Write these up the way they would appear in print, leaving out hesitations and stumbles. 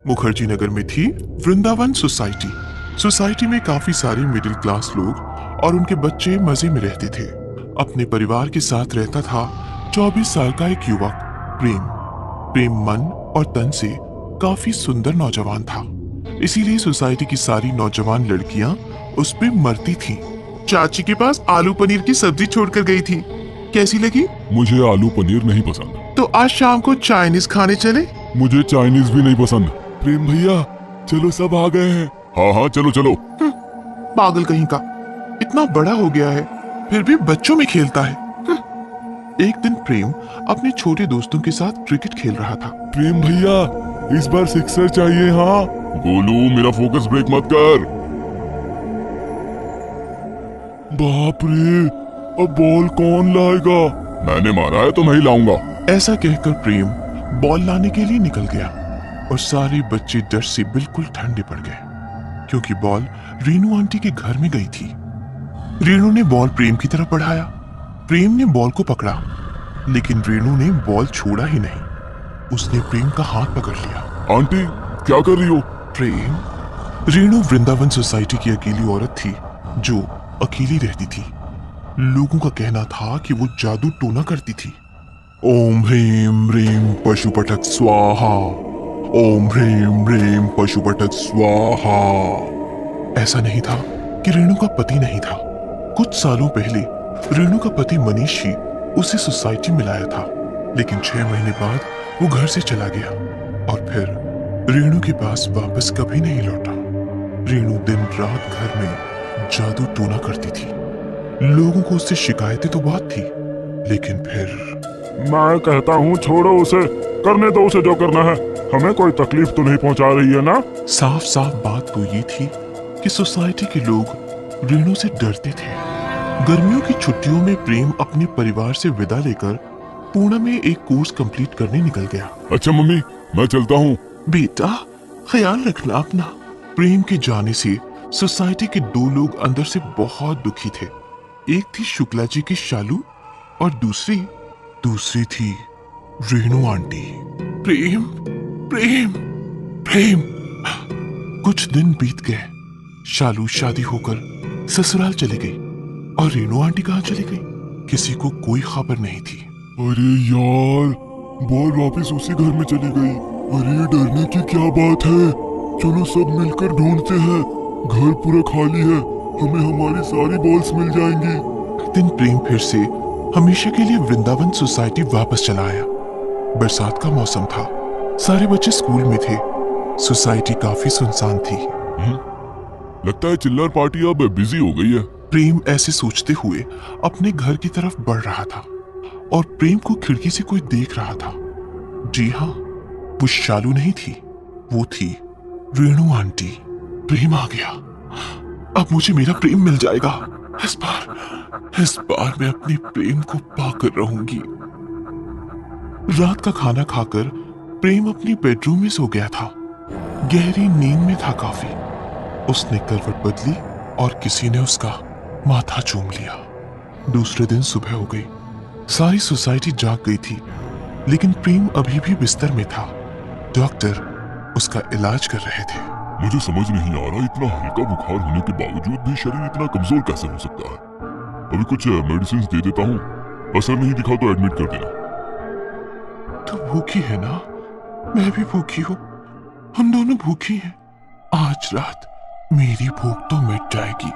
मुखर्जी नगर में थी Vrindavan society. Society में काफी सारे मिडिल क्लास लोग और उनके बच्चे मजे में रहते थे। अपने परिवार के साथ रहता था 24 साल का एक युवक प्रेम। प्रेम मन और तन से काफी सुंदर नौजवान था, इसीलिए सोसाइटी की सारी नौजवान लड़कियां उस पे मरती थीं। चाची के पास आलू पनीर की सब्जी छोड़कर गई थी, कैसी लगी? मुझे आलू पनीर नहीं पसंद। तो आज शाम को चाइनीज खाने चले? मुझे चाइनीज भी नहीं पसंद। प्रेम भैया चलो, सब आ गए हैं। हाँ हाँ चलो चलो। पागल कहीं का, इतना बड़ा हो गया है फिर भी बच्चों में खेलता है। एक दिन प्रेम अपने छोटे दोस्तों के साथ क्रिकेट खेल रहा था। प्रेम भैया इस बार सिक्सर चाहिए। हाँ गोलू, मेरा फोकस ब्रेक मत कर। बाप रे, अब बॉल कौन लाएगा? मैंने मारा है तो मैं ही लाऊंगा। ऐसा कहकर प्रेम बॉल लाने के लिए निकल गया और सारे बच्चे डर से बिल्कुल ठंडे पड़ गए, क्योंकि बॉल रीनू आंटी के घर में गई थी। रीनू ने बॉल प्रेम की तरफ बढ़ाया। प्रेम ने बॉल को पकड़ा, लेकिन रीनू ने बॉल छोड़ा ही नहीं। उसने प्रेम का हाथ पकड़ लिया। आंटी क्या कर रही हो? प्रेम, रीनू वृंदावन सोसाइटी की अकेली औरत थी जो अकेली रहती थी। लोगों का कहना था कि वो जादू टोना करती थी। ओम ह्रीम ह्रीम पशुपटक स्वाहा, ओम ह्रीम ह्रीम पशुपटक स्वाहा। ऐसा नहीं था कि रेणु का पति नहीं था। कुछ सालों पहले रेणु का पति मनीष ही उसे सोसाइटी में लाया था, लेकिन 6 महीने बाद वो घर से चला गया और फिर रेणु के पास वापस कभी नहीं लौटा। रेणु दिन रात घर में जादू टोना करती थी। लोगों को उससे शिकायतें तो बहुत थी, लेकिन फिर मैं कहता हूँ छोड़ो उसे, करने दो उसे जो करना है। हमें कोई तकलीफ तो नहीं पहुँचा रही है ना? साफ साफ बात तो ये थी कि सोसाइटी के लोग रेणु से डरते थे। गर्मियों की छुट्टियों में प्रेम अपने परिवार से विदा लेकर पुणे में एक कोर्स कंप्लीट करने निकल गया। अच्छा मम्मी, मैं चलता हूँ। बेटा ख्याल रखना अपना। प्रेम के जाने से सोसाइटी के 2 लोग अंदर से बहुत दुखी थे। एक थी शुक्ला जी की शालू और दूसरी थी रेणु आंटी। प्रेम प्रेम प्रेम। कुछ दिन बीत गए। शालू शादी होकर ससुराल चली गई और रेणु आंटी कहाँ चली गई, किसी को कोई खबर नहीं थी। अरे यार, बॉल वापस उसी घर में चली गई। अरे डरने की क्या बात है, चलो सब मिलकर ढूंढते हैं। घर पूरा खाली है, हमें हमारी सारी बॉल्स मिल जाएंगी। दिन प्रेम फिर से हमेशा के लिए वृंदावन सोसाइटी वापस चला आया। बरसात का मौसम था, सारे बच्चे स्कूल में थे। सोसाइटी काफी सुनसान थी। लगता है चिल्लर पार्टी अब बिजी हो गई है। प्रेम ऐसे सोचते हुए अपने घर की तरफ बढ़ रहा था और प्रेम को खिड़की से कोई देख रहा था। जी हाँ, वो शालू नहीं थी, वो थी रेणु आंटी। प्रेम आ गया, अब मुझे मेरा प्रेम मिल जाएगा। इस बार मैं अपने प्रेम को पाकर रहूंगी। रात का खाना खाकर प्रेम अपनी बेडरूम में सो गया था। गहरी नींद में था काफी। उसने करवट बदली और किसी ने उसका माथा चूम लिया। दूसरे दिन सुबह हो गई। सारी सोसाइटी जाग गई थी, लेकिन प्रेम अभी भी बिस्तर में था। डॉक्टर उसका इलाज कर रहे थे। मुझे समझ नहीं आ रहा, इतना हल्का बुखार होने के बावजूद भी शरीर इतना कमजोर कैसे हो सकता है। अभी कुछ मेडिसिन दे देता हूँ, असर नहीं दिखा तो एडमिट कर देना। तू भूखी है ना? मैं भी भूखी हूँ, हम दोनों भूखी हैं। आज रात मेरी भूख तो मिट जाएगी।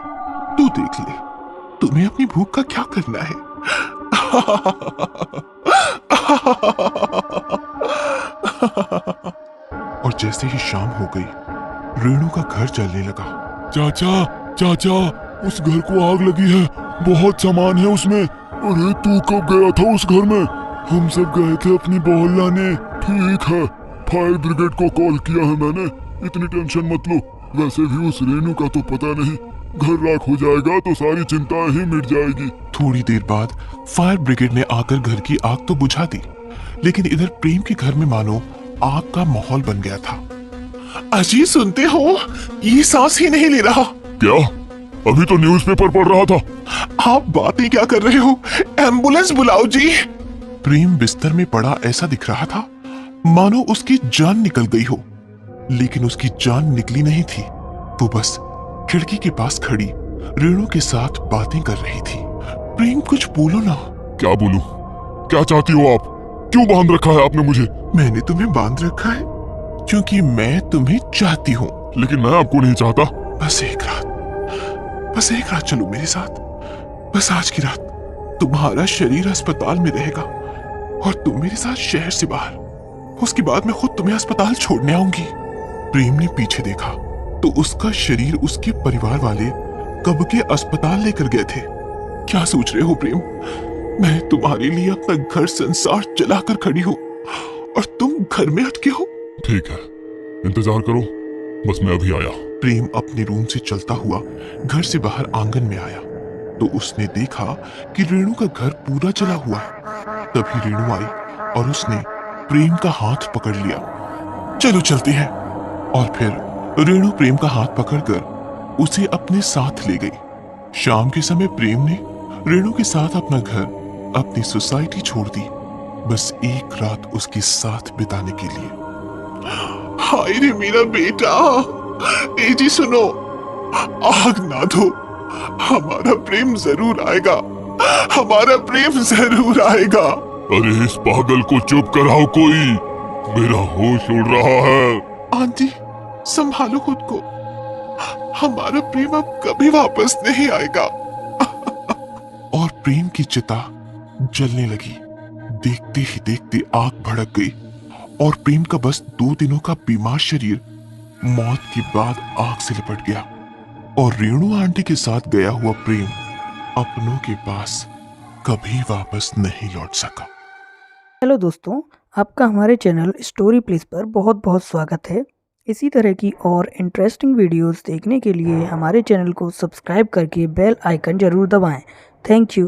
तू देख ले, तुम्हें अपनी भूख का क्या करना है। और जैसे ही शाम हो गई, रेणु का घर जलने लगा। चाचा, उस घर को आग लगी है, बहुत सामान है उसमें। अरे तू कब गया था उस घर में? हम सब गए थे अपनी बॉल लाने। ठीक है, फायर ब्रिगेड को कॉल किया है मैंने, इतनी टेंशन मत लो। वैसे भी उस रेणु का तो पता नहीं, घर राख हो जाएगा तो सारी चिंताएं ही मिट जाएगी। थोड़ी देर बाद फायर ब्रिगेड ने आकर घर की आग तो बुझा दी, लेकिन इधर प्रेम के घर में मानो आग का माहौल बन गया था। अजी सुनते हो, ये सांस ही नहीं ले रहा। क्या? अभी तो न्यूज़पेपर पढ़ रहा था। आप बातें क्या कर रहे हो? एम्बुलेंस बुलाओ जी। प्रेम बिस्तर में पड़ा ऐसा दिख रहा था मानो उसकी जान निकल गई हो, लेकिन उसकी जान निकली नहीं थी। वो बस खिड़की के पास खड़ी रेणु के साथ बातें कर रही थी। प्रेम कुछ बोलो ना। क्या बोलूं? क्या चाहती हो आप? क्यों बांध रखा है आपने मुझे? मैंने तुम्हें बांध रखा है क्योंकि मैं तुम्हें चाहती हूँ। लेकिन मैं आपको नहीं चाहता। बस एक रात चलो मेरे साथ। बस आज की रात तुम्हारा शरीर अस्पताल में रहेगा और तुम मेरे साथ शहर से बाहर। उसके बाद मैं खुद तुम्हें अस्पताल छोड़ने आऊंगी। प्रेम ने पीछे देखा तो उसका शरीर उसके परिवार वाले कब के अस्पताल लेकर गए थे। क्या सोच रहे हो प्रेम? मैं तुम्हारे लिए अपना घर संसार जलाकर खड़ी हूँ और तुम घर में अटके हो। ठीक है, इंतजार करो, बस मैं अभी आया। प्रेम अपने रूम से चलता हुआ घर से बाहर आंगन में आया तो उसने देखा कि रेणु का घर पूरा जला हुआ है। तभी रेणु आई और उसने प्रेम का हाथ पकड़ लिया। चलो चलते हैं। और फिर रेणु प्रेम का हाथ पकड़कर उसे अपने साथ ले गई। शाम के समय प्रेम ने रेणु के साथ अपना घर, अपनी सोसाइटी छोड़ दी, बस एक रात उसके साथ बिताने के लिए। हाय रे मेरा बेटा, ए जी सुनो, आग ना दो, हमारा प्रेम जरूर आएगा, हमारा प्रेम जरूर आएगा। अरे इस पागल को चुप कराओ कोई, मेरा होश उड़ रहा है। आंटी संभालो खुद को, हमारा प्रेम अब कभी वापस नहीं आएगा। और प्रेम की चिता जलने लगी। देखते ही देखते आग भड़क गई और प्रेम का बस 2 दिनों का बीमार शरीर मौत के बाद आग से लिपट गया और रेणु आंटी के साथ गया हुआ प्रेम अपनों के पास कभी वापस नहीं लौट सका। हेलो दोस्तों, आपका हमारे चैनल स्टोरी प्लीज पर बहुत बहुत स्वागत है। इसी तरह की और इंटरेस्टिंग वीडियोस देखने के लिए हमारे चैनल को सब्सक्राइब करके बेल आइकन जरूर दबाएं। Thank you.